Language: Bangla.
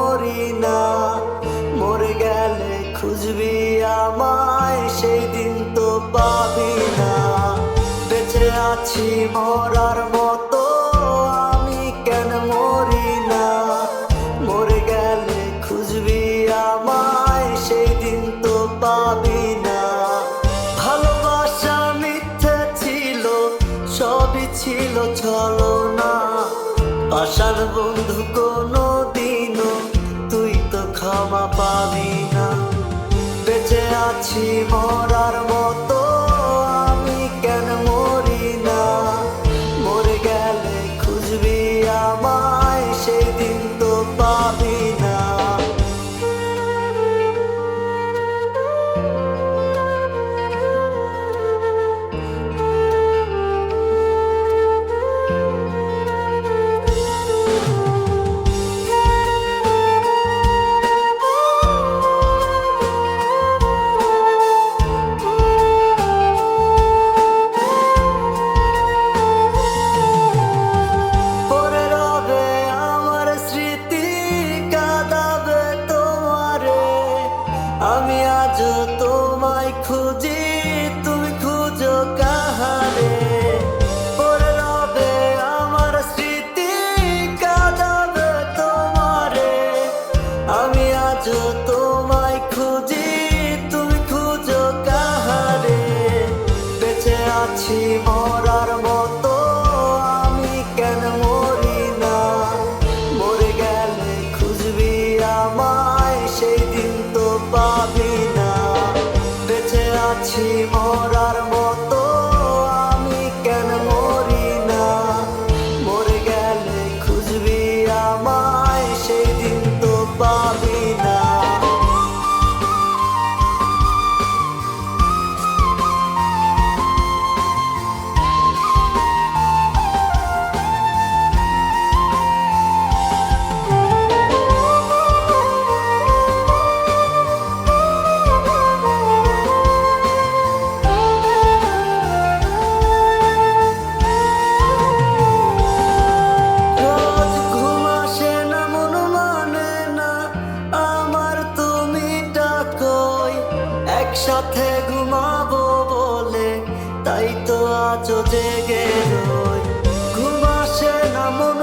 মরি না। মরে গেলে খুঁজবি আমায়, সেই দিন তো পাবি না। বেঁচে আছি মরার মতো, আমি কেন মরি না। মরে গেলে খুঁজবি আমায়, সেই দিন তো পাবি না। ভালোবাসা মিথ্যে ছিল, সবই ছিল ছলনা। পাষাণ বন্ধু কোনো দিনও তুই তো ক্ষমা পাবি না। বেঁচে আছি মরার মতো, আমি কেন মরি না। মরে গেলে খুঁজবি আমায়, সেই দিন তো পাবি না। আমি আজও তোমায় খুঁজি, তুমি খুঁজো কাহারে। পড়ে রবে আমার স্মৃতি, কাঁদাবে তোমারে। আমি আজও তোমায় খুঁজি, তুমি খুঁজো কাহারে। বেঁচে আছি মরার মতো, আমি কেন মরি না। মরে গেলে খুঁজবি আমায়, সেই দিন তো পাবি না। বেঁচে আছি মরার মতো, আমি কেন মরি না। মরে গেলে খুঁজবি আমায়, সেই দিন তো পাবি না। একসাথে ঘুমাবো বলে তাই তো আজও জেগে রই। ঘুম আসে না মন